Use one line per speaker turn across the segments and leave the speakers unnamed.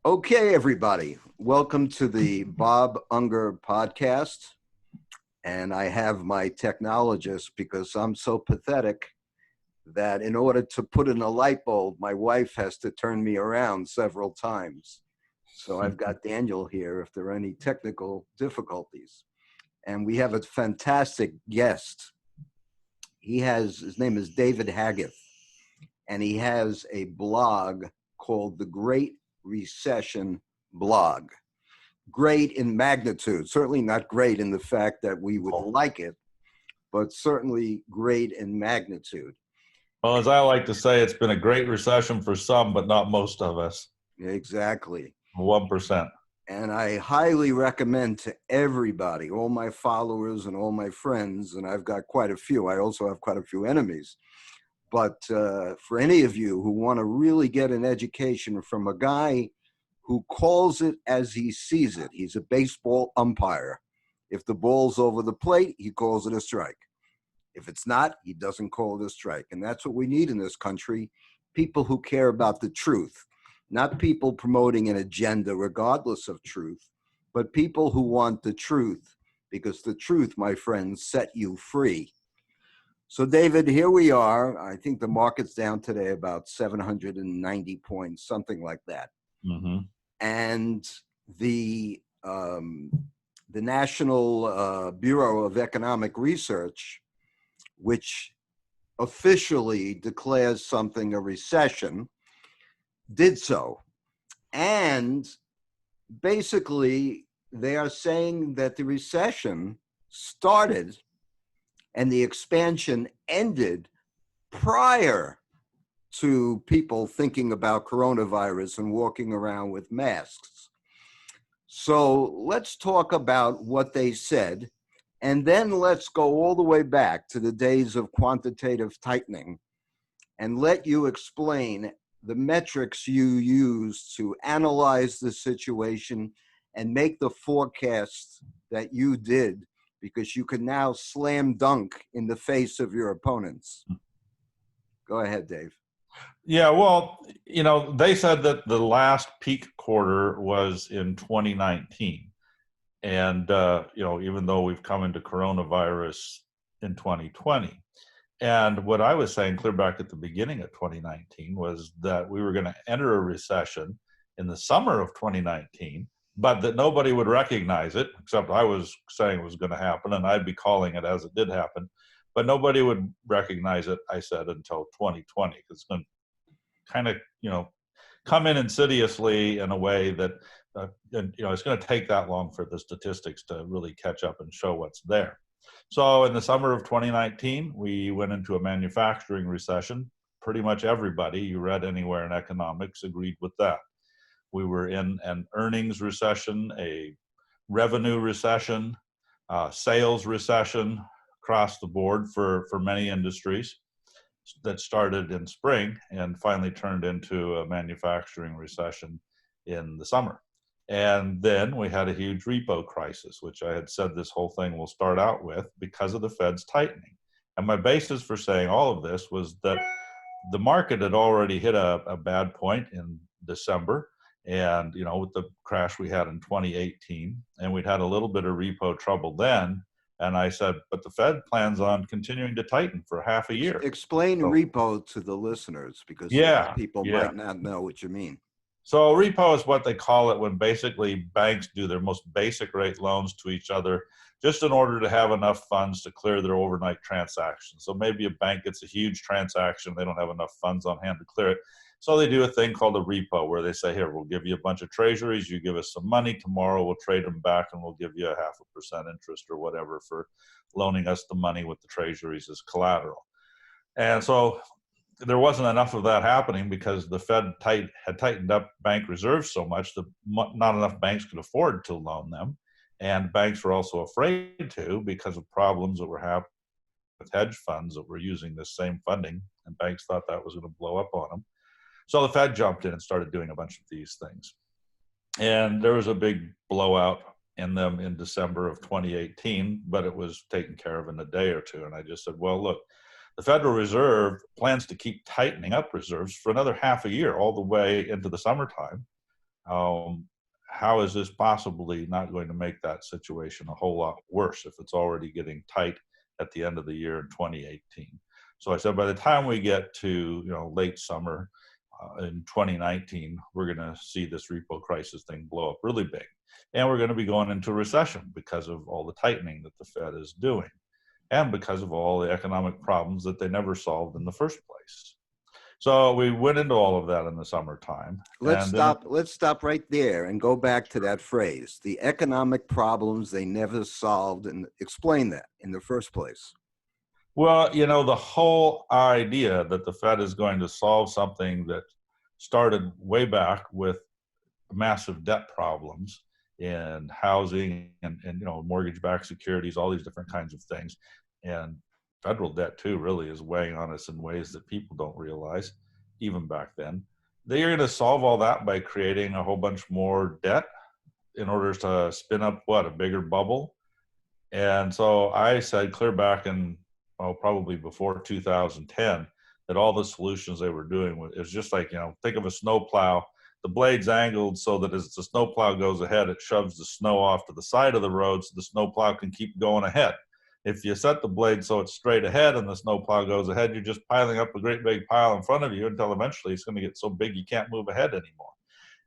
Okay, everybody, welcome to the Bob Unger podcast. And I have my technologist because I'm so pathetic that in order to put in a light bulb, my wife has to turn me around several times. So I've got Daniel here if there are any technical difficulties. And we have a fantastic guest. His name is David Haggith, and he has a blog called The Great Recession Blog. Great in magnitude, certainly not great in the fact that we would like it, but certainly great in magnitude.
Well, as I like to say, it's been a great recession for some, but not most of us.
Exactly.
1%.
And I highly recommend to everybody, all my followers and all my friends, and I've got quite a few. I also have quite a few enemies. But for any of you who want to really get an education from a guy who calls it as he sees it. He's a baseball umpire. If the ball's over the plate, he calls it a strike. If it's not, he doesn't call it a strike. And that's what we need in this country, people who care about the truth, not people promoting an agenda regardless of truth, but people who want the truth, because the truth, my friends, set you free. So, David, here we are. I think the market's down today about 790 points, something like that.
Mm-hmm.
And the National Bureau of Economic Research, which officially declares something a recession, did so. And basically, they are saying that the recession started and the expansion ended prior to people thinking about coronavirus and walking around with masks. So let's talk about what they said, and then let's go all the way back to the days of quantitative tightening and let you explain the metrics you use to analyze the situation and make the forecasts that you did, because you can now slam dunk in the face of your opponents. Go ahead, Dave.
Yeah, well, they said that the last peak quarter was in 2019. And, even though we've come into coronavirus in 2020. And what I was saying clear back at the beginning of 2019 was that we were going to enter a recession in the summer of 2019, but that nobody would recognize it, except I was saying it was going to happen, and I'd be calling it as it did happen. But nobody would recognize it, I said, until 2020, because it's going to kind of, come in insidiously in a way that, it's going to take that long for the statistics to really catch up and show what's there. So in the summer of 2019, we went into a manufacturing recession. Pretty much everybody you read anywhere in economics agreed with that. We were in an earnings recession, a revenue recession, sales recession across the board for many industries that started in spring and finally turned into a manufacturing recession in the summer. And then we had a huge repo crisis, which I had said this whole thing will start out with because of the Fed's tightening. And my basis for saying all of this was that the market had already hit a bad point in December. And, with the crash we had in 2018, and we'd had a little bit of repo trouble then. And I said, but the Fed plans on continuing to tighten for half a year.
Explain repo to the listeners, because people might not know what you mean.
So repo is what they call it when basically banks do their most basic rate loans to each other just in order to have enough funds to clear their overnight transactions. So maybe a bank gets a huge transaction, they don't have enough funds on hand to clear it. So they do a thing called a repo where they say, here, we'll give you a bunch of treasuries, you give us some money, tomorrow we'll trade them back and we'll give you a 0.5% interest or whatever for loaning us the money with the treasuries as collateral. And so there wasn't enough of that happening because the Fed had tightened up bank reserves so much that not enough banks could afford to loan them. And banks were also afraid to because of problems that were happening with hedge funds that were using this same funding, and banks thought that was going to blow up on them. So the Fed jumped in and started doing a bunch of these things. And there was a big blowout in them in December of 2018, but it was taken care of in a day or two. And I just said, well, look, the Federal Reserve plans to keep tightening up reserves for another half a year, all the way into the summertime. how is this possibly not going to make that situation a whole lot worse if it's already getting tight at the end of the year in 2018? So I said, by the time we get to late summer in 2019, we're going to see this repo crisis thing blow up really big, and we're going to be going into recession because of all the tightening that the Fed is doing, and because of all the economic problems that they never solved in the first place. So we went into all of that in the summertime.
Let's
And then,
stop right there and go back to that phrase, the economic problems they never solved, and explain that in the first place.
well, the whole idea that the Fed is going to solve something that started way back with massive debt problems in housing and mortgage-backed securities, all these different kinds of things, and federal debt too really is weighing on us in ways that people don't realize even back then. They are going to solve all that by creating a whole bunch more debt in order to spin up a bigger bubble. And so I said clear back in, probably before 2010, that all the solutions they were doing was just like, think of a snow plow. The blade's angled so that as the snow plow goes ahead, it shoves the snow off to the side of the road so the snow plow can keep going ahead. If you set the blade so it's straight ahead and the snow plow goes ahead, you're just piling up a great big pile in front of you until eventually it's going to get so big you can't move ahead anymore.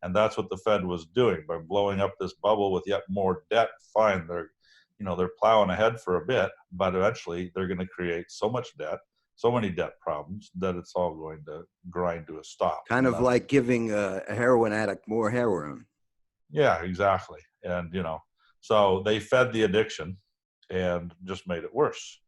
And that's what the Fed was doing by blowing up this bubble with yet more debt. Fine, they're plowing ahead for a bit, but eventually they're going to create so much debt, so many debt problems that it's all going to grind to a stop.
Kind of like giving a heroin addict more heroin.
Yeah, exactly. And so they fed the addiction and just made it worse.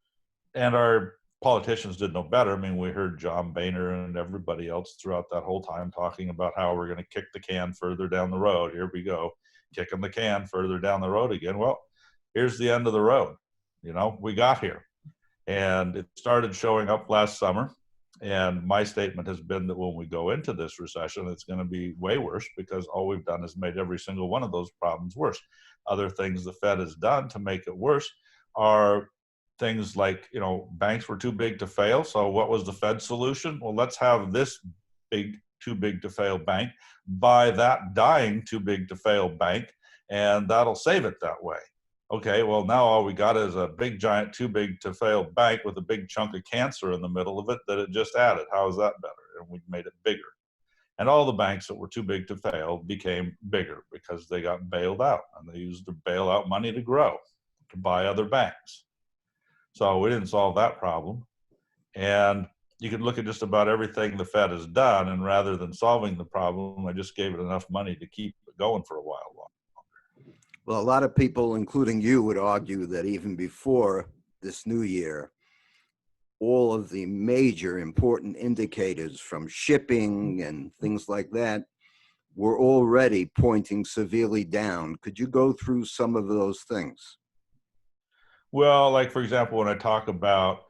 And our politicians did no better. I mean, we heard John Boehner and everybody else throughout that whole time talking about how we're going to kick the can further down the road. Here we go, kicking the can further down the road again. Well, here's the end of the road. We got here. And it started showing up last summer. And my statement has been that when we go into this recession, it's going to be way worse because all we've done is made every single one of those problems worse. Other things the Fed has done to make it worse are things like, banks were too big to fail. So what was the Fed solution? Well, let's have this too big to fail bank buy that dying too big to fail bank, and that'll save it that way. Okay, well, now all we got is a big, giant, too big to fail bank with a big chunk of cancer in the middle of it that it just added. How is that better? And we made it bigger. And all the banks that were too big to fail became bigger because they got bailed out, and they used the bailout money to grow, to buy other banks. So we didn't solve that problem. And you can look at just about everything the Fed has done, and rather than solving the problem, I just gave it enough money to keep it going for a while longer.
Well, a lot of people, including you, would argue that even before this new year, all of the major important indicators from shipping and things like that were already pointing severely down. Could you go through some of those things?
Well, like, for example, when I talk about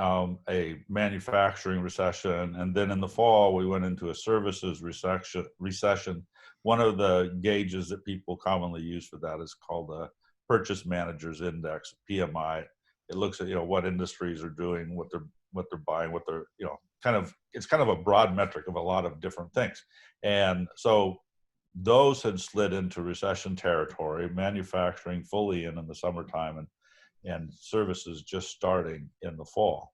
a manufacturing recession, and then in the fall we went into a services recession. One of the gauges that people commonly use for that is called the Purchase Managers Index, PMI. It looks at what industries are doing, what they're buying, what they're it's kind of a broad metric of a lot of different things. And so those had slid into recession territory, manufacturing fully in the summertime, and services just starting in the fall.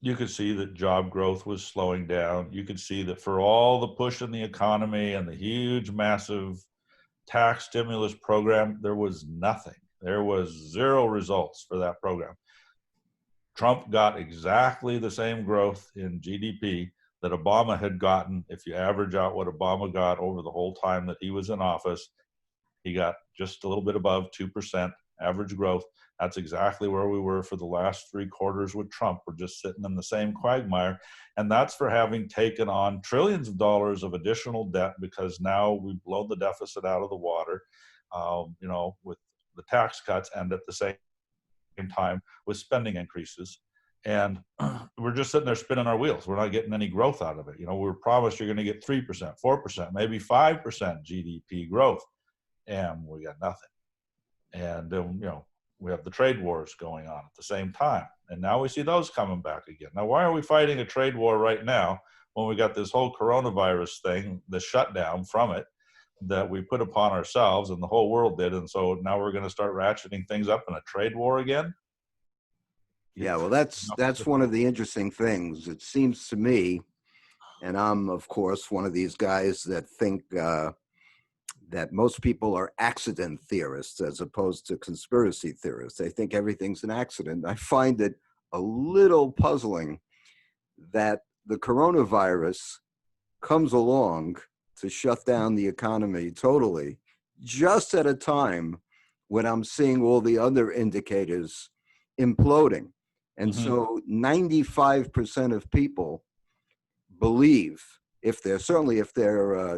You could see that job growth was slowing down. You could see that for all the push in the economy and the huge, massive tax stimulus program, there was nothing. There was zero results for that program. Trump got exactly the same growth in GDP that Obama had gotten. If you average out what Obama got over the whole time that he was in office, he got just a little bit above 2% average growth. That's exactly where we were for the last 3 quarters with Trump. We're just sitting in the same quagmire. And that's for having taken on trillions of dollars of additional debt, because now we've blown the deficit out of the water, with the tax cuts, and at the same time with spending increases. And we're just sitting there spinning our wheels. We're not getting any growth out of it. We were promised you're going to get 3%, 4%, maybe 5% GDP growth, and we got nothing. And then, we have the trade wars going on at the same time. And now we see those coming back again. Now, why are we fighting a trade war right now when we got this whole coronavirus thing, the shutdown from it that we put upon ourselves and the whole world did. And so now we're going to start ratcheting things up in a trade war again.
Yeah, well, that's one of the interesting things. It seems to me, and I'm of course one of these guys that think that most people are accident theorists as opposed to conspiracy theorists. They think everything's an accident. I find it a little puzzling that the coronavirus comes along to shut down the economy totally, just at a time when I'm seeing all the other indicators imploding. And so 95% of people believe, if they're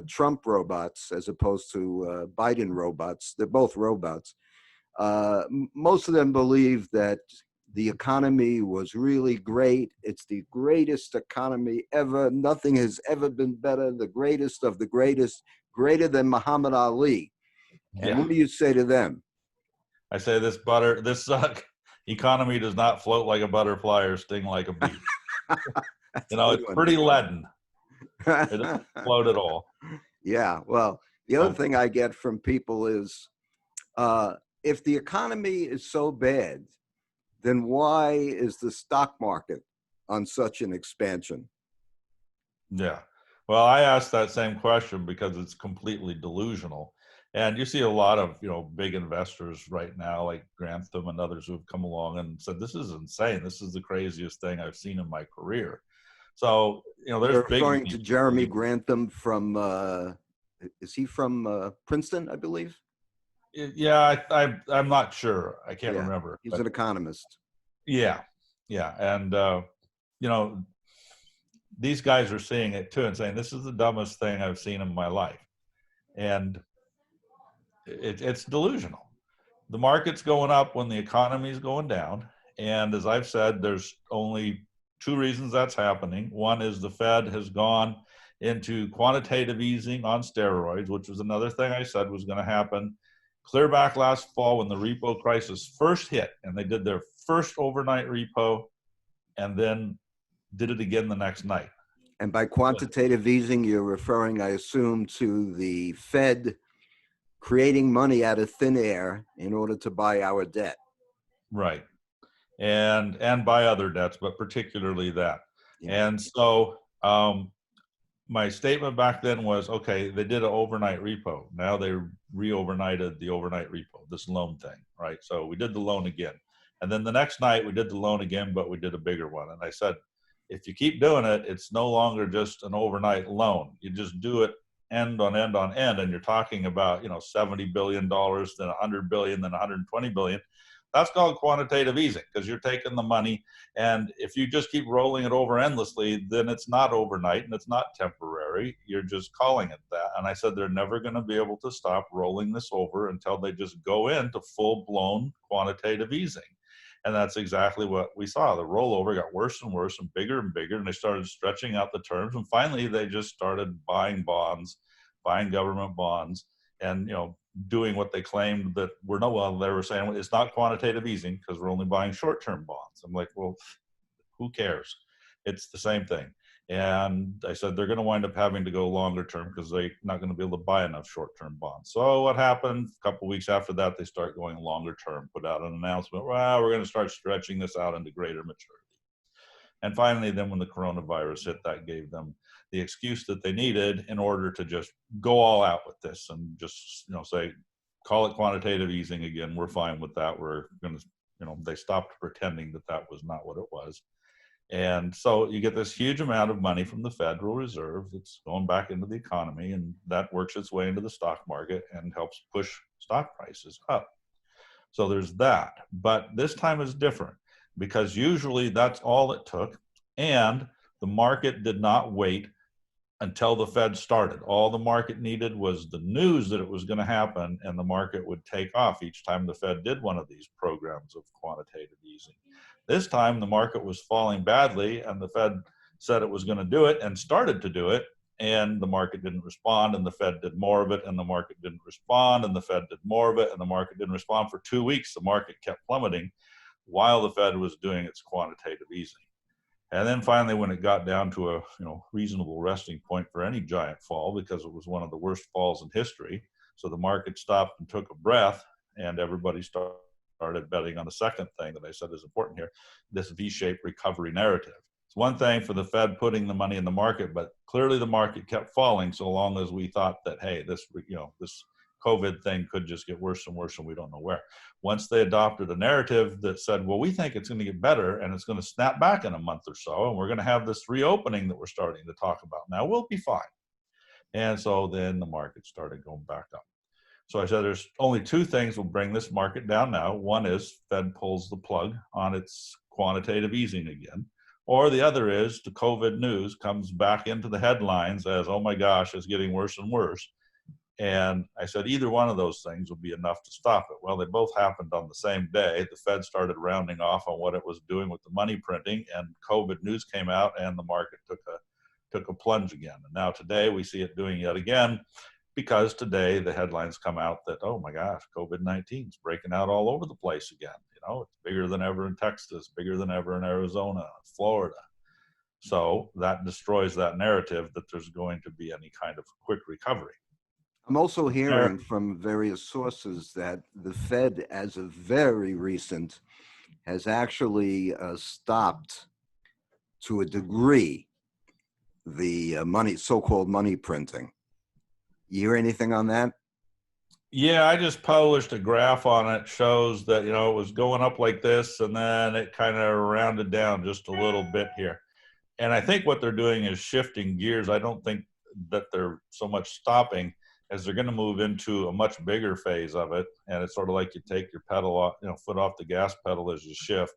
Trump robots as opposed to Biden robots, they're both robots. Most of them believe that the economy was really great. It's the greatest economy ever. Nothing has ever been better. The greatest of the greatest, greater than Muhammad Ali. And what do you say to them?
I say this economy does not float like a butterfly or sting like a bee. It's pretty leaden. It doesn't float at all.
Yeah. Well, the other thing I get from people is, if the economy is so bad, then why is the stock market on such an expansion?
Yeah. Well, I asked that same question because it's completely delusional. And you see a lot of, big investors right now, like Grantham and others who have come along and said, this is insane. This is the craziest thing I've seen in my career. So, there's
You're referring to Jeremy Grantham from, is he from Princeton, I believe?
Yeah, I'm not sure. I can't remember.
He's an economist.
Yeah. Yeah. And, these guys are seeing it too and saying, this is the dumbest thing I've seen in my life. And it's delusional. The market's going up when the economy is going down. And as I've said, there's only two reasons that's happening. One is the Fed has gone into quantitative easing on steroids, which was another thing I said was going to happen clear back last fall when the repo crisis first hit, and they did their first overnight repo and then did it again the next night.
And by quantitative easing, you're referring, I assume, to the Fed creating money out of thin air in order to buy our debt.
Right. And buy other debts, but particularly that. Yeah. And so my statement back then was, okay, they did an overnight repo. Now they re-overnighted the overnight repo, this loan thing, right? So we did the loan again. And then the next night we did the loan again, but we did a bigger one. And I said, if you keep doing it, it's no longer just an overnight loan. You just do it end on end on end. And you're talking about, $70 billion, then $100 billion, then $120 billion. That's called quantitative easing because you're taking the money, and if you just keep rolling it over endlessly, then it's not overnight and it's not temporary. You're just calling it that. And I said they're never going to be able to stop rolling this over until they just go into full-blown quantitative easing. And that's exactly what we saw. The rollover got worse and worse and bigger, and they started stretching out the terms. And finally, they just started buying bonds, buying government bonds, and doing what they claimed that they were saying it's not quantitative easing because we're only buying short-term bonds. I'm like, well, who cares? It's the same thing. And I said they're going to wind up having to go longer term because they're not going to be able to buy enough short-term bonds. So what happened? A couple of weeks after that, they start going longer term, put out an announcement, well, we're going to start stretching this out into greater maturity. And finally, then when the coronavirus hit, that gave them the excuse that they needed in order to just go all out with this and just, say, call it quantitative easing again. We're fine with that. We're going to, they stopped pretending that that was not what it was. And so you get this huge amount of money from the Federal Reserve that's going back into the economy, and that works its way into the stock market and helps push stock prices up. So there's that. But this time is different because usually that's all it took. And the market did not wait until the Fed started. All the market needed was the news that it was going to happen, and the market would take off each time the Fed did one of these programs of quantitative easing. This time the market was falling badly, and the Fed said it was going to do it and started to do it, and the market didn't respond, and the Fed did more of it, and the market didn't respond, and the Fed did more of it, and the market didn't respond. For 2 weeks, the market kept plummeting while the Fed was doing its quantitative easing. And then finally, when it got down to a reasonable resting point for any giant fall, because it was one of the worst falls in history, so the market stopped and took a breath, and everybody started betting on the second thing that I said is important here, this V-shaped recovery narrative. It's one thing for the Fed putting the money in the market, but clearly the market kept falling so long as we thought that, hey, this COVID thing could just get worse and worse, and we don't know where. Once they adopted a narrative that said, well, we think it's going to get better and it's going to snap back in a month or so, and we're going to have this reopening that we're starting to talk about now, we'll be fine. And so then the market started going back up. So I said there's only two things will bring this market down now. One is Fed pulls the plug on its quantitative easing again, or the other is the COVID news comes back into the headlines as, oh my gosh, it's getting worse and worse. And I said, either one of those things will be enough to stop it. Well, they both happened on the same day. The Fed started rounding off on what it was doing with the money printing, and COVID news came out, and the market took a plunge again. And now today we see it doing yet again, because today the headlines come out that, oh my gosh, COVID-19 is breaking out all over the place again. It's bigger than ever in Texas, bigger than ever in Arizona, Florida. So that destroys that narrative that there's going to be any kind of quick recovery.
I'm also hearing from various sources that the Fed, as of very recent, has actually stopped, to a degree, the so-called money printing. You hear anything on that?
Yeah, I just published a graph on it. Shows that, it was going up like this, and then it kind of rounded down just a little bit here. And I think what they're doing is shifting gears. I don't think that they're so much stopping as they're going to move into a much bigger phase of it. And it's sort of like you take your pedal off, foot off the gas pedal as you shift.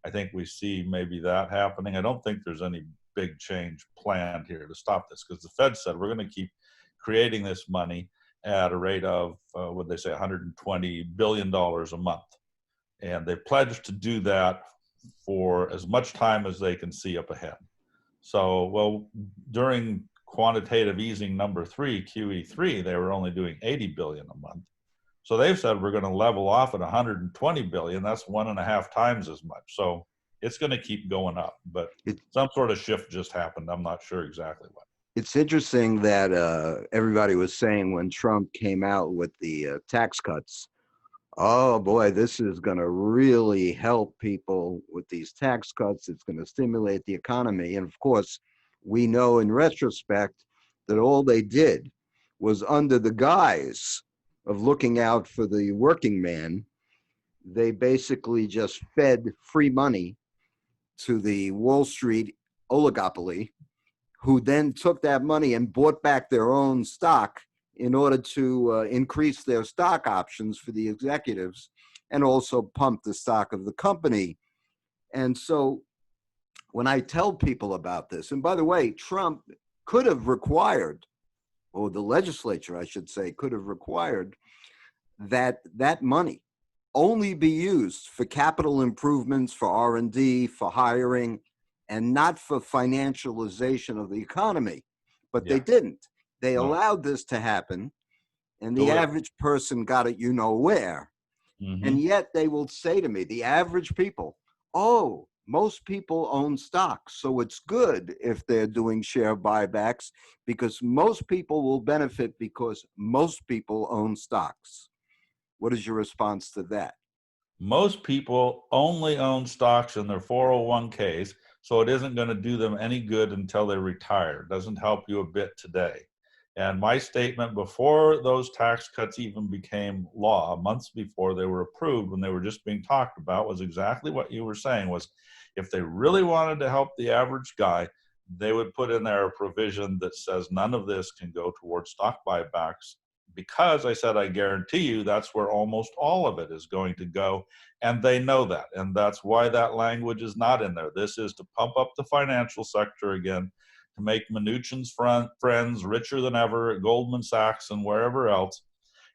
I think we see maybe that happening. I don't think there's any big change planned here to stop this, because the Fed said we're going to keep creating this money at a rate of, what they say, $120 billion a month. And they pledged to do that for as much time as they can see up ahead. So, well, during quantitative easing number 3, QE3, they were only doing 80 billion a month. So they've said we're going to level off at 120 billion. That's 1.5 times as much. So it's going to keep going up, but some sort of shift just happened. I'm not sure exactly what.
It's interesting that everybody was saying when Trump came out with the tax cuts, oh boy, this is going to really help people with these tax cuts. It's going to stimulate the economy. And of course, we know in retrospect that all they did was, under the guise of looking out for the working man, they basically just fed free money to the Wall Street oligopoly, who then took that money and bought back their own stock in order to increase their stock options for the executives, and also pump the stock of the company. And so when I tell people about this, and by the way, Trump could have required, or the legislature, I should say, could have required that that money only be used for capital improvements, for R&D, for hiring, and not for financialization of the economy. But they didn't. They allowed this to happen, and the average person got it where. Mm-hmm. And yet they will say to me, the average people, oh, most people own stocks, so it's good if they're doing share buybacks, because most people will benefit because most people own stocks. What is your response to that?
Most people only own stocks in their 401ks, so it isn't going to do them any good until they retire. It doesn't help you a bit today. And my statement before those tax cuts even became law, months before they were approved, when they were just being talked about, was exactly what you were saying, was if they really wanted to help the average guy, they would put in there a provision that says none of this can go towards stock buybacks, because I said, I guarantee you that's where almost all of it is going to go. And they know that. And that's why that language is not in there. This is to pump up the financial sector again, to make Mnuchin's friends richer than ever at Goldman Sachs and wherever else.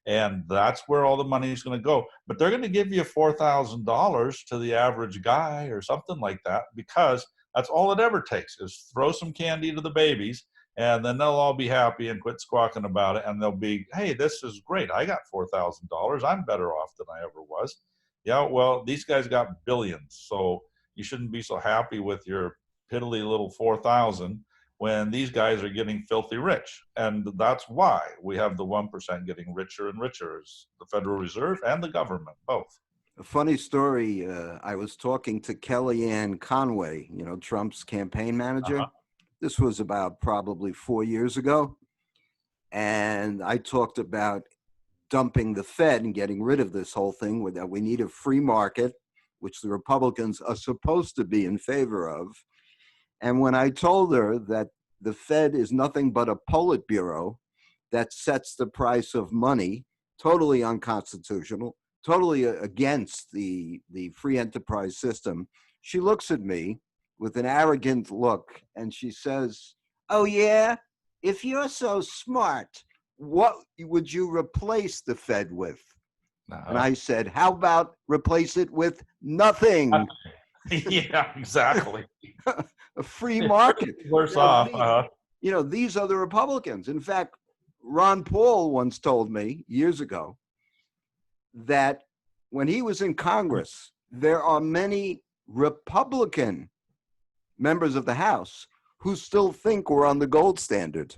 And that's where all the money is going to go. But they're going to give you $4,000 to the average guy or something like that, because that's all it ever takes, is throw some candy to the babies, and then they'll all be happy and quit squawking about it. And they'll be, hey, this is great. I got $4,000. I'm better off than I ever was. Yeah, well, these guys got billions. So you shouldn't be so happy with your piddly little 4,000 when these guys are getting filthy rich. And that's why we have the 1% getting richer and richer, is the Federal Reserve and the government, both.
A funny story. I was talking to Kellyanne Conway, Trump's campaign manager.
Uh-huh.
This was about probably 4 years ago. And I talked about dumping the Fed and getting rid of this whole thing, that we need a free market, which the Republicans are supposed to be in favor of. And when I told her that the Fed is nothing but a Politburo that sets the price of money, totally unconstitutional, totally against the free enterprise system, she looks at me with an arrogant look and she says, "Oh yeah? If you're so smart, what would you replace the Fed with?" And I said, "How about replace it with nothing?"
Yeah, exactly.
A free market.
Worse off.
These are the Republicans. In fact, Ron Paul once told me years ago that when he was in Congress, there are many Republican members of the House who still think we're on the gold standard.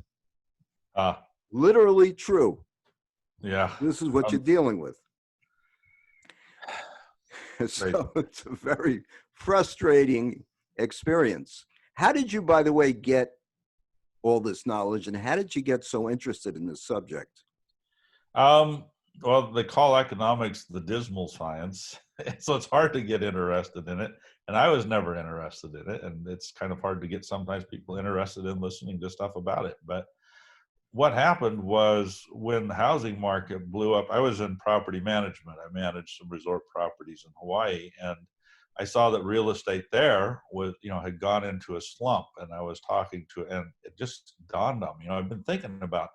Literally true.
Yeah.
This is what you're dealing with. So it's a very frustrating experience. How did you, by the way, get all this knowledge, and how did you get so interested in this subject?
Well, they call economics the dismal science, so it's hard to get interested in it. And I was never interested in it, and it's kind of hard to get sometimes people interested in listening to stuff about it. But what happened was, when the housing market blew up, I was in property management. I managed some resort properties in Hawaii, and I saw that real estate there was, had gone into a slump. And I was talking to, and it just dawned on me, I've been thinking about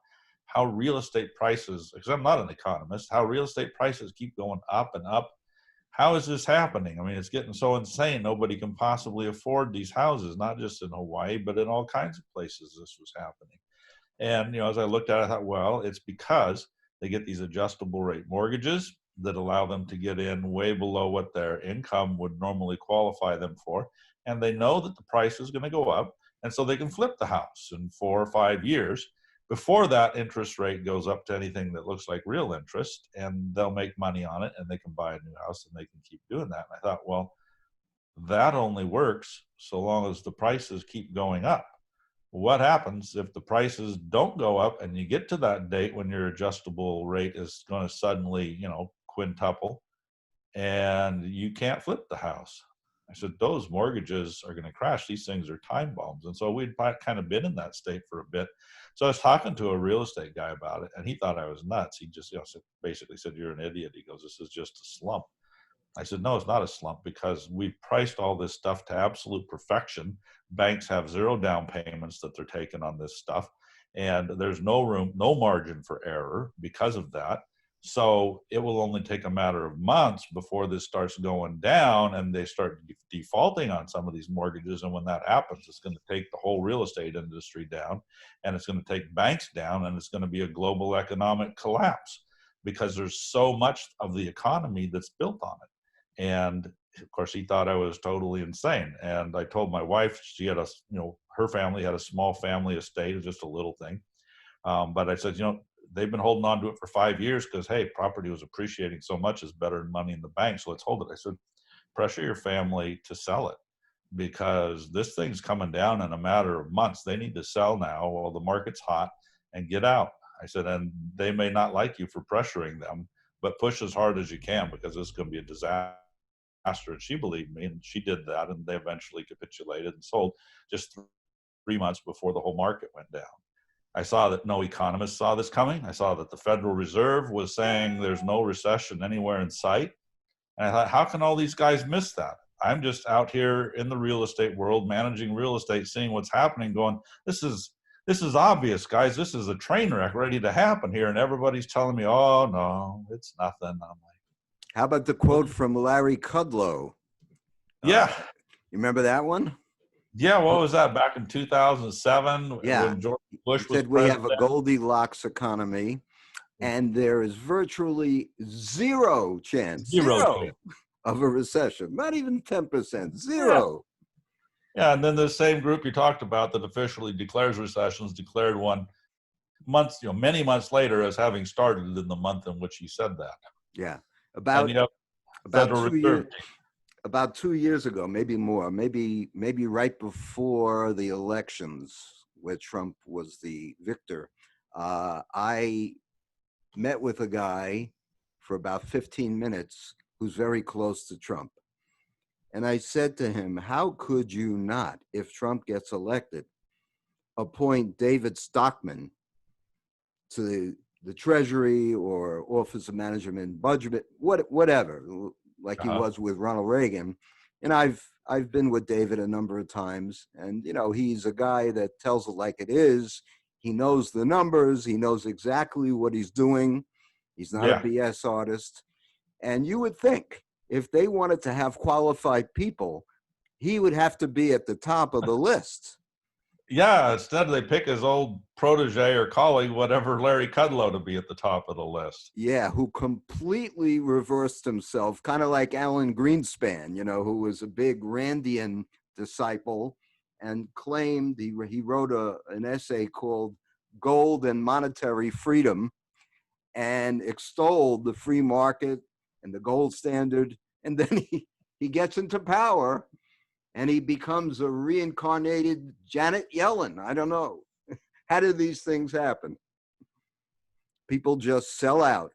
how real estate prices, because I'm not an economist, how real estate prices keep going up and up. How is this happening? I mean, it's getting so insane. Nobody can possibly afford these houses, not just in Hawaii, but in all kinds of places this was happening. And, as I looked at it, I thought, well, it's because they get these adjustable rate mortgages that allow them to get in way below what their income would normally qualify them for. And they know that the price is going to go up. And so they can flip the house in 4 or 5 years before that interest rate goes up to anything that looks like real interest. And they'll make money on it, and they can buy a new house, and they can keep doing that. And I thought, well, that only works so long as the prices keep going up. What happens if the prices don't go up and you get to that date when your adjustable rate is going to suddenly, quintuple, and you can't flip the house? I said, those mortgages are going to crash. These things are time bombs. And so we'd kind of been in that state for a bit. So I was talking to a real estate guy about it, and he thought I was nuts. He just basically said, "You're an idiot." He goes, "This is just a slump." I said, "No, it's not a slump, because we've priced all this stuff to absolute perfection. Banks have zero down payments that they're taking on this stuff, and there's no room, no margin for error because of that. So it will only take a matter of months before this starts going down and they start defaulting on some of these mortgages. And when that happens, it's going to take the whole real estate industry down, and it's going to take banks down, and it's going to be a global economic collapse, because there's so much of the economy that's built on it." And of course, he thought I was totally insane. And I told my wife, she had her family had a small family estate, it was just a little thing. But I said, they've been holding on to it for 5 years because, hey, property was appreciating so much, it's better than money in the bank, so let's hold it. I said, pressure your family to sell it, because this thing's coming down in a matter of months. They need to sell now while the market's hot and get out. I said, and they may not like you for pressuring them, but push as hard as you can, because this is going to be a disaster. And she believed me, and she did that, and they eventually capitulated and sold just 3 months before the whole market went down. I saw that no economist saw this coming. I saw that the Federal Reserve was saying there's no recession anywhere in sight. And I thought, how can all these guys miss that? I'm just out here in the real estate world, managing real estate, seeing what's happening, going, this is obvious, guys. This is a train wreck ready to happen here. And everybody's telling me, oh, no, it's nothing. I'm like,
how about the quote from Larry Kudlow?
Yeah.
You remember that one?
Yeah, what was that, back in 2007?
Yeah.
When George Bush was
said we have a Goldilocks economy, and there is virtually zero chance
Zero.
of a recession. Not even 10%. Zero.
Yeah, and then the same group you talked about that officially declares recessions declared one months, many months later as having started in the month in which he said that.
Yeah.
And
About
you have
about
Federal
2 years
Reserve.
about 2 years ago, maybe more, maybe right before the elections, where Trump was the victor, I met with a guy for about 15 minutes who's very close to Trump. And I said to him, how could you not, if Trump gets elected, appoint David Stockman to the Treasury or Office of Management and Budget, whatever, like he
Uh-huh.
was with Ronald Reagan. And I've been with David a number of times, and he's a guy that tells it like it is. He knows the numbers. He knows exactly what he's doing. He's not a
Yeah.
BS artist. And you would think if they wanted to have qualified people, he would have to be at the top of the list.
Yeah, instead they pick his old protege or colleague, whatever, Larry Kudlow, to be at the top of the list.
Yeah, who completely reversed himself, kind of like Alan Greenspan, who was a big Randian disciple and claimed he wrote an essay called Gold and Monetary Freedom and extolled the free market and the gold standard. And then he gets into power and he becomes a reincarnated Janet Yellen. I don't know. How do these things happen? People just sell out.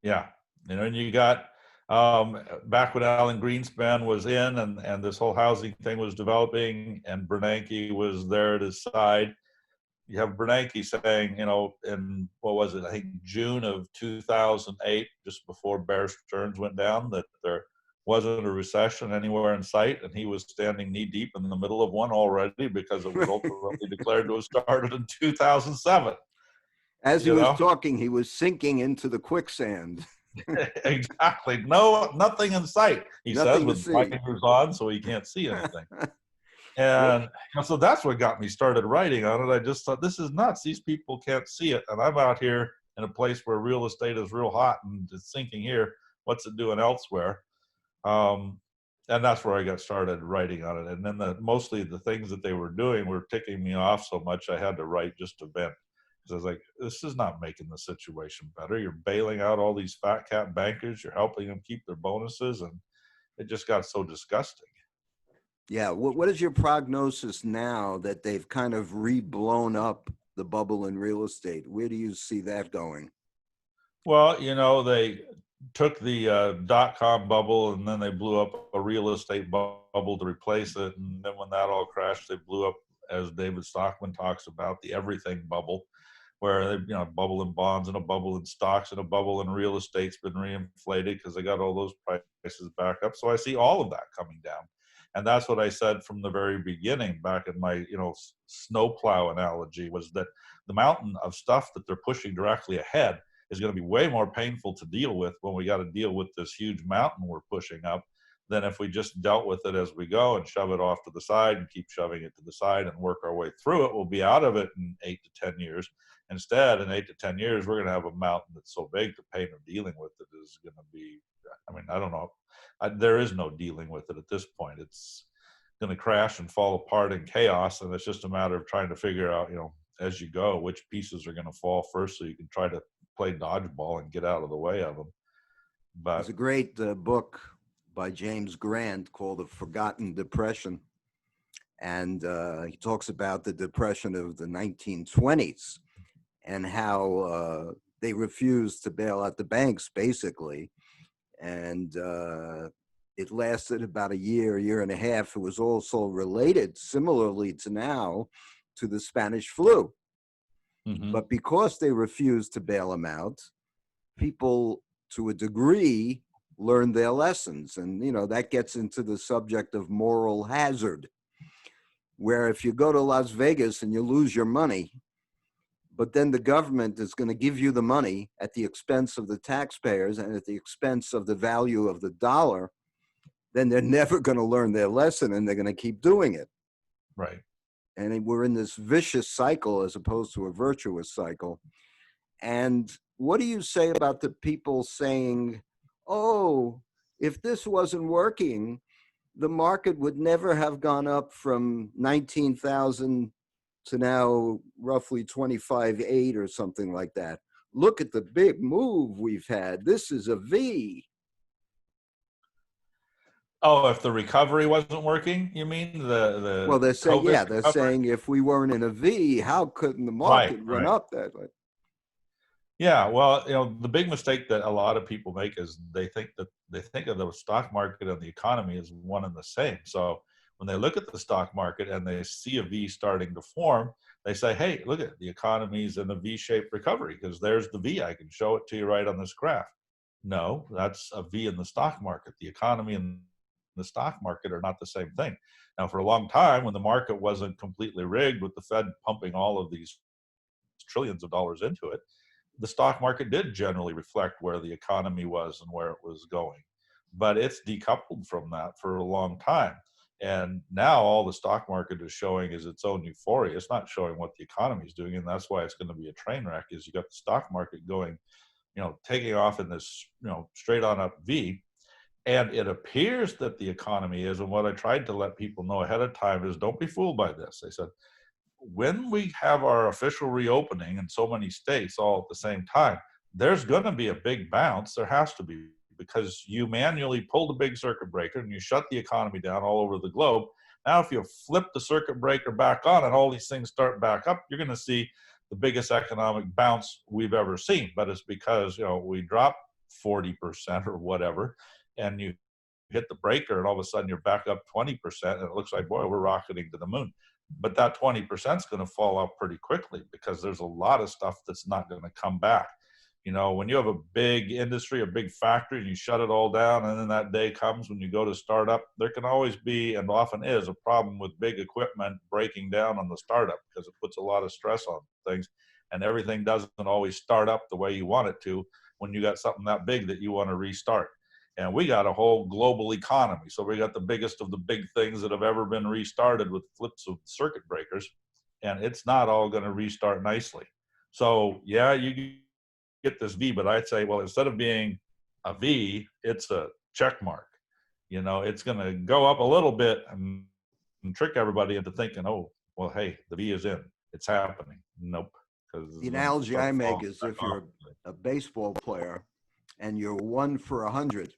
Yeah. And you got back when Alan Greenspan was in and this whole housing thing was developing and Bernanke was there at his side. You have Bernanke saying, in what was it? I think June of 2008, just before Bear Stearns went down, that there wasn't a recession anywhere in sight, and he was standing knee deep in the middle of one already because it was ultimately declared to have started in 2007.
As he
You
was
know,
talking, he was sinking into the quicksand.
exactly. No, nothing in sight. He says
Nothing to
with
see.
blinders on, so he can't see anything.
Well,
And so that's what got me started writing on it. I just thought, this is nuts. These people can't see it. And I'm out here in a place where real estate is real hot and it's sinking here. What's it doing elsewhere? Um, and that's where I got started writing on it. And then mostly the things that they were doing were ticking me off so much I had to write just to vent. Because I was like, this is not making the situation better. You're bailing out all these fat cat bankers. You're helping them keep their bonuses. And it just got so disgusting.
yeah. What is your prognosis now that they've kind of re-blown up the bubble in real estate? Where do you see that going?
Well, they took the dot-com bubble and then they blew up a real estate bubble to replace it. And then when that all crashed, they blew up, as David Stockman talks about, the everything bubble, where they, a bubble in bonds and a bubble in stocks and a bubble in real estate's been reinflated because they got all those prices back up. So I see all of that coming down. And that's what I said from the very beginning back in my, snowplow analogy, was that the mountain of stuff that they're pushing directly ahead is going to be way more painful to deal with when we got to deal with this huge mountain we're pushing up than if we just dealt with it as we go and shove it off to the side and keep shoving it to the side and work our way through it. We'll be out of it in 8 to 10 years. Instead, in 8 to 10 years, we're going to have a mountain that's so big the pain of dealing with it is going to be, I don't know. There is no dealing with it at this point. It's going to crash and fall apart in chaos. And it's just a matter of trying to figure out, as you go, which pieces are going to fall first so you can try to play dodgeball and get out of the way of them.
There's
But
a great book by James Grant called The Forgotten Depression. And he talks about the depression of the 1920s and how they refused to bail out the banks, basically. And it lasted about a year and a half. It was also related, similarly to now, to the Spanish flu. But because they refused to bail them out, people, to a degree, learned their lessons. And, that gets into the subject of moral hazard, where if you go to Las Vegas and you lose your money, but then the government is going to give you the money at the expense of the taxpayers and at the expense of the value of the dollar, then they're never going to learn their lesson and they're going to keep doing it.
right.
And we're in this vicious cycle as opposed to a virtuous cycle. And what do you say about the people saying, oh, if this wasn't working, the market would never have gone up from 19,000 to now roughly 25.8 or something like that. Look at the big move we've had. This is a V.
Oh, if the recovery wasn't working, you mean
Well,
the
they're saying,
COVID
yeah, they're
recovery?
saying if we weren't in a V, how couldn't the
Right,
market run
right.
up that way?
Yeah, well, the big mistake that a lot of people make is they think of the stock market and the economy as one and the same. So when they look at the stock market and they see a V starting to form, they say, "Hey, look at the economy's in a V-shaped recovery because there's the V. I can show it to you right on this graph." No, that's a V in the stock market. The economy and the stock market are not the same thing. Now, for a long time, when the market wasn't completely rigged with the Fed pumping all of these trillions of dollars into it, the stock market did generally reflect where the economy was and where it was going. But it's decoupled from that for a long time. And now all the stock market is showing is its own euphoria. It's not showing what the economy is doing. And that's why it's going to be a train wreck is you got the stock market going, taking off in this, straight on up V. And it appears that the economy is, and what I tried to let people know ahead of time is don't be fooled by this. They said, when we have our official reopening in so many states all at the same time, there's going to be a big bounce. There has to be, because you manually pulled a big circuit breaker and you shut the economy down all over the globe. Now, if you flip the circuit breaker back on and all these things start back up, you're going to see the biggest economic bounce we've ever seen. But it's because, we dropped 40% or whatever, and you hit the breaker and all of a sudden you're back up 20%, and it looks like, boy, we're rocketing to the moon. But that 20% is going to fall off pretty quickly because there's a lot of stuff that's not going to come back. When you have a big industry, a big factory, and you shut it all down, and then that day comes when you go to start up, there can always be, and often is, a problem with big equipment breaking down on the startup because it puts a lot of stress on things, and everything doesn't always start up the way you want it to when you got something that big that you want to restart. And we got a whole global economy. So we got the biggest of the big things that have ever been restarted with flips of circuit breakers. And it's not all going to restart nicely. So, yeah, you get this V, but I'd say, well, instead of being a V, it's a check mark. It's going to go up a little bit and trick everybody into thinking, oh, well, hey, the V is in. It's happening. Nope.
The analogy I make is if you're a baseball player and you're 1 for 100,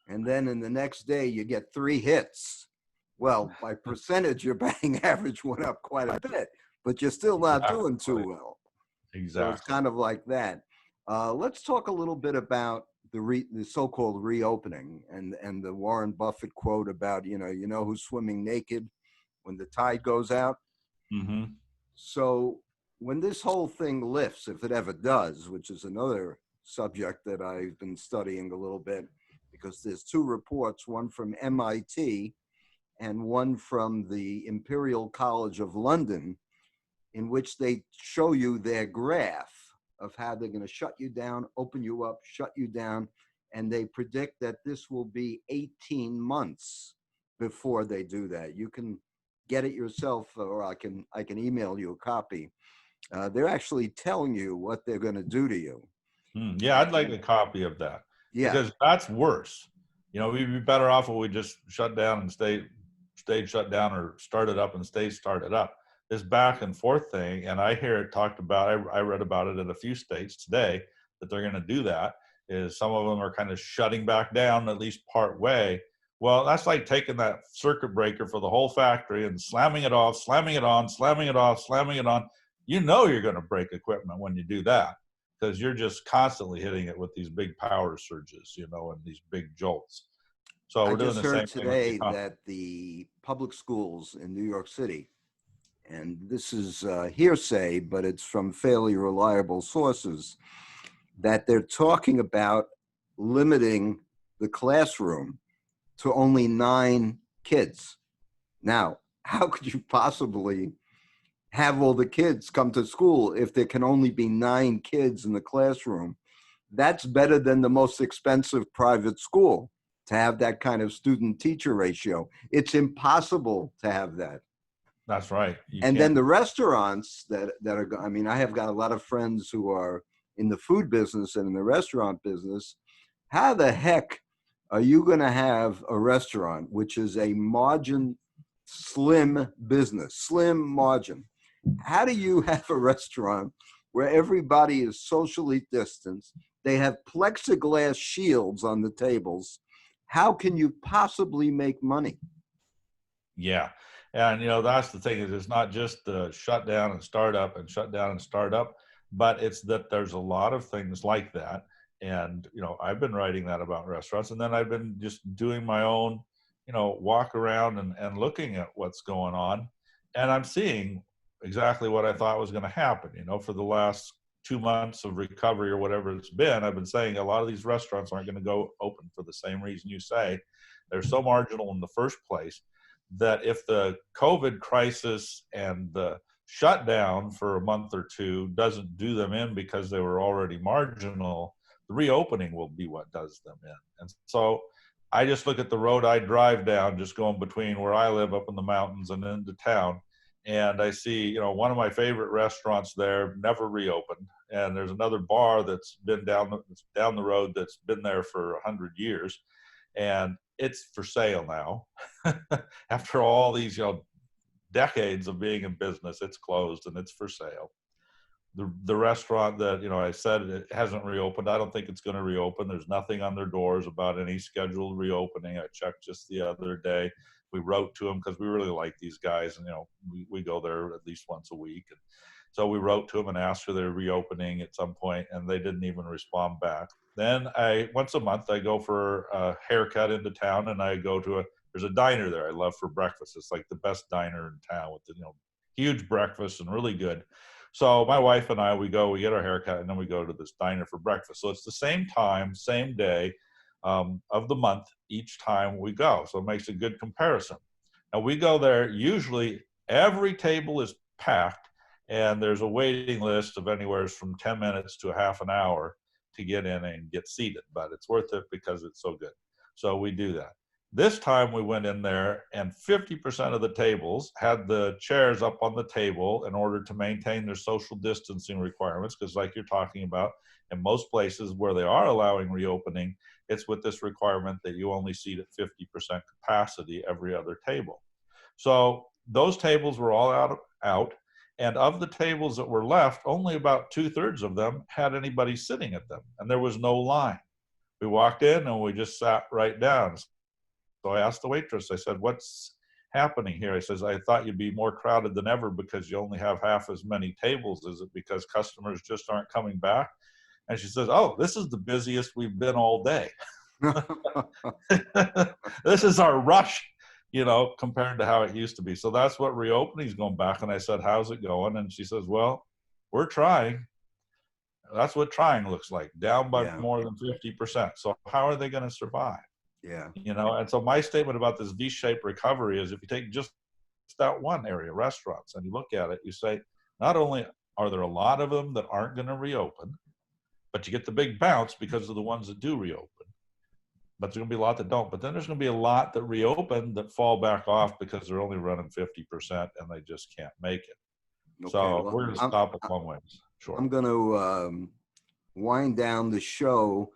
and then in the next day you get 3 hits. Well, by percentage, your batting average went up quite a bit, but you're still not doing too well.
Exactly.
So it's kind of like that. Let's talk a little bit about the so-called reopening and the Warren Buffett quote about, who's swimming naked when the tide goes out.
Mm-hmm.
So when this whole thing lifts, if it ever does, which is another subject that I've been studying a little bit, because there's 2 reports, one from MIT and one from the Imperial College of London, in which they show you their graph of how they're going to shut you down, open you up, shut you down, and they predict that this will be 18 months before they do that. You can get it yourself, or I can email you a copy. They're actually telling you what they're going to do to you.
Yeah, I'd like a copy of that.
Yeah.
Because that's worse. We'd be better off if we just shut down and stayed shut down, or started up and stayed started up. This back and forth thing, and I hear it talked about, I read about it in a few states today, that they're going to do that, is some of them are kind of shutting back down at least part way. Well, that's like taking that circuit breaker for the whole factory and slamming it off, slamming it on, slamming it off, slamming it on. You're going to break equipment when you do that, because you're just constantly hitting it with these big power surges, and these big jolts. So we're doing the same thing. I just heard today
that the public schools in New York City, and this is hearsay, but it's from fairly reliable sources, that they're talking about limiting the classroom to only 9 kids. Now, how could you possibly have all the kids come to school if there can only be 9 kids in the classroom? That's better than the most expensive private school to have that kind of student-teacher ratio. It's impossible to have that.
That's right.
And then the restaurants that are, I have got a lot of friends who are in the food business and in the restaurant business. How the heck are you going to have a restaurant, which is a margin slim business, slim margin? How do you have a restaurant where everybody is socially distanced? They have plexiglass shields on the tables. How can you possibly make money?
Yeah. And, that's the thing is it's not just the shut down and start up and shut down and start up, but it's that there's a lot of things like that. And, I've been writing that about restaurants, and then I've been just doing my own, walk around and looking at what's going on. And I'm seeing exactly what I thought was going to happen, for the last 2 months of recovery or whatever it's been. I've been saying a lot of these restaurants aren't going to go open for the same reason you say. They're so marginal in the first place that if the COVID crisis and the shutdown for a month or two doesn't do them in because they were already marginal, the reopening will be what does them in. And so I just look at the road I drive down, just going between where I live up in the mountains and into town. And I see, one of my favorite restaurants there never reopened. And there's another bar that's been down the road that's been there for 100 years. And it's for sale now. After all these decades of being in business, it's closed and it's for sale. The restaurant that I said it hasn't reopened, I don't think it's going to reopen. There's nothing on their doors about any scheduled reopening. I checked just the other day. We wrote to them because we really like these guys, and we go there at least once a week. And so we wrote to them and asked for their reopening at some point, and they didn't even respond back. Then once a month, I go for a haircut into town, and I go to there's a diner there I love for breakfast. It's like the best diner in town with the, huge breakfast and really good. So my wife and I, we get our haircut, and then we go to this diner for breakfast. So it's the same time, same day of the month each time we go. So it makes a good comparison. Now we go there, usually every table is packed, and there's a waiting list of anywhere from 10 minutes to a half an hour to get in and get seated, but it's worth it because it's so good. So we do that. This time we went in there, and 50% of the tables had the chairs up on the table in order to maintain their social distancing requirements, because like you're talking about, in most places where they are allowing reopening, it's with this requirement that you only seat at 50% capacity every other table. So those tables were all out. And of the tables that were left, only about 2/3 of them had anybody sitting at them, and there was no line. We walked in and we just sat right down. So I asked the waitress, I said, "What's happening here?" I says, "I thought you'd be more crowded than ever because you only have half as many tables. Is it because customers just aren't coming back?" And she says, "Oh, this is the busiest we've been all day." This is our rush, compared to how it used to be. So that's what reopening's going back. And I said, "How's it going?" And she says, "Well, we're trying." That's what trying looks like, down by more than 50%. So how are they going to survive?
Yeah.
And so my statement about this V-shaped recovery is, if you take just that one area, restaurants, and you look at it, you say, not only are there a lot of them that aren't going to reopen, but you get the big bounce because of the ones that do reopen. But there's going to be a lot that don't. But then there's going to be a lot that reopen that fall back off because they're only running 50% and they just can't make it. Okay, so we're going to stop at one ways. Sure.
I'm going to wind down the show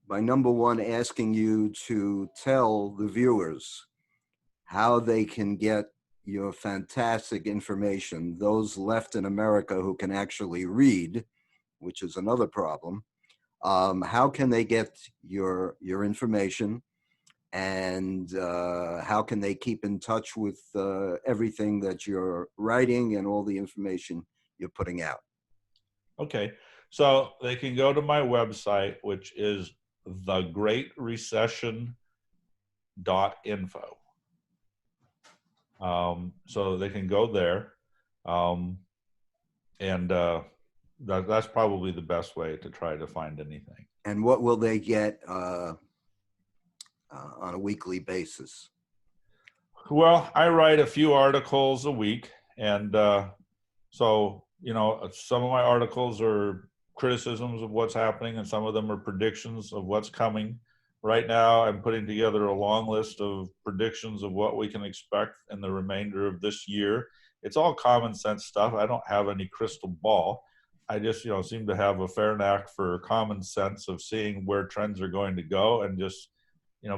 by number one, asking you to tell the viewers how they can get your fantastic information, those left in America who can actually read, which is another problem. How can they get your information, and how can they keep in touch with everything that you're writing and all the information you're putting out? Okay,
so they can go to my website, which is thegreatrecession.info. So they can go there, and that's probably the best way to try to find anything.
And what will they get on a weekly basis?
Well, I write a few articles a week, and so some of my articles are criticisms of what's happening, and some of them are predictions of what's coming. Right now, I'm putting together a long list of predictions of what we can expect in the remainder of this year. It's all common sense stuff. I don't have any crystal ball. I just, seem to have a fair knack for common sense of seeing where trends are going to go and just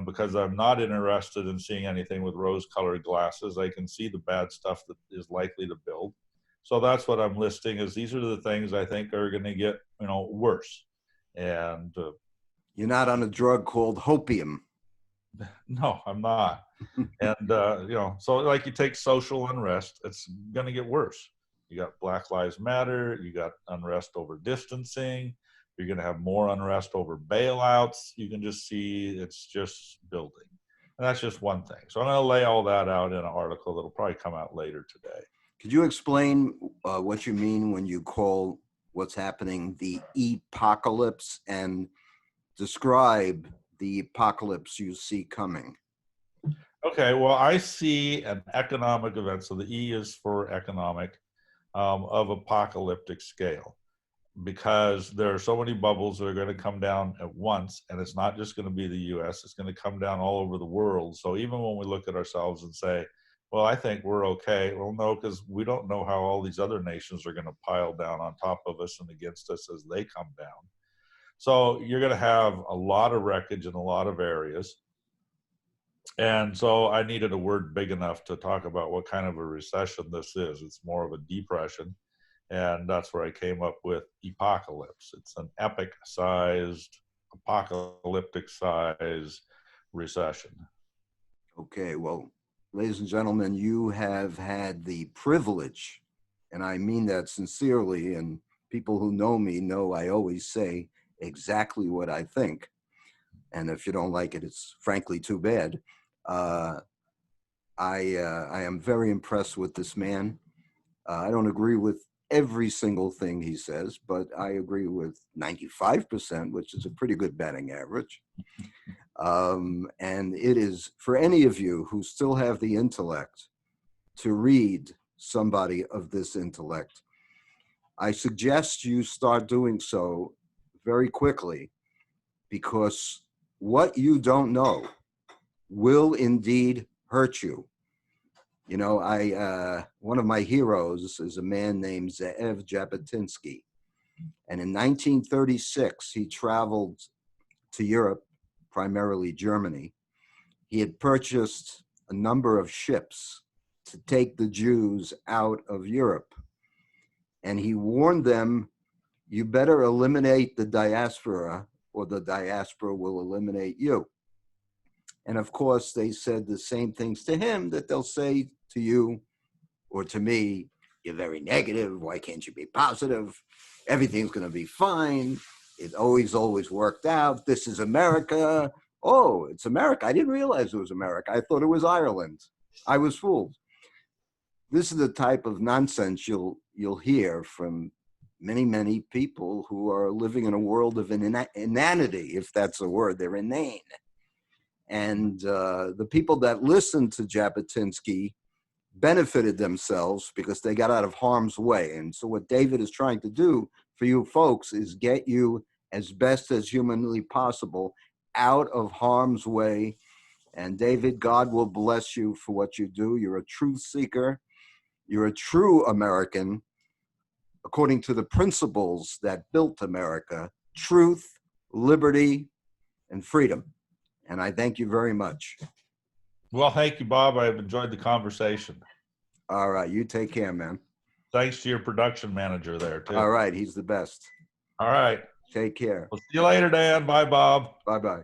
because I'm not interested in seeing anything with rose-colored glasses. I can see the bad stuff that is likely to build. So that's what I'm listing, is these are the things I think are going to get, worse. And
You're not on a drug called hopium.
no, I'm not. And, so like you take social unrest, it's going to get worse. You got Black Lives Matter, you got unrest over distancing, you're going to have more unrest over bailouts. You can just see it's just building. And that's just one thing. So I'm going to lay all that out in an article that'll probably come out later today.
Could you explain what you mean when you call what's happening the apocalypse, and describe the apocalypse you see coming?
Okay, well, I see an economic event. So the E is for economic, of apocalyptic scale, because there are so many bubbles that are going to come down at once, and it's not just going to be the US, it's going to come down all over the world. So even when we look at ourselves and say, well, I think we're okay, well, no, because we don't know how all these other nations are going to pile down on top of us and against us as they come down. So you're going to have a lot of wreckage in a lot of areas. And so I needed a word big enough to talk about what kind of a recession this is. It's more of a depression. And that's where I came up with apocalypse. It's an epic-sized, apocalyptic-sized recession.
Okay, well, ladies and gentlemen, you have had the privilege, and I mean that sincerely, and people who know me know I always say exactly what I think. And if you don't like it, it's frankly too bad. I am very impressed with this man. I don't agree with every single thing he says, but I agree with 95%, which is a pretty good batting average. And it is for any of you who still have the intellect to read somebody of this intellect, I suggest you start doing so very quickly, because what you don't know will indeed hurt you. One of my heroes is a man named Zeev Jabotinsky. And in 1936, he traveled to Europe, primarily Germany. He had purchased a number of ships to take the Jews out of Europe. And he warned them, you better eliminate the diaspora, or the diaspora will eliminate you. And of course, they said the same things to him that they'll say to you or to me. You're very negative. Why can't you be positive? Everything's going to be fine. It always worked out. This is America. Oh, it's America. I didn't realize it was America. I thought it was Ireland. I was fooled. This is the type of nonsense you'll hear from many, many people who are living in a world of inanity, if that's a word. They're inane. And the people that listened to Jabotinsky benefited themselves because they got out of harm's way. And so what David is trying to do for you folks is get you as best as humanly possible out of harm's way. And David, God will bless you for what you do. You're a truth seeker. You're a true American, according to the principles that built America: truth, liberty, and freedom. And I thank you very much.
Well, thank you, Bob. I've enjoyed the conversation.
All right. You take care, man.
Thanks to your production manager there, too.
All right. He's the best.
All right.
Take care.
We'll see you later, Dan. Bye, Bob.
Bye-bye.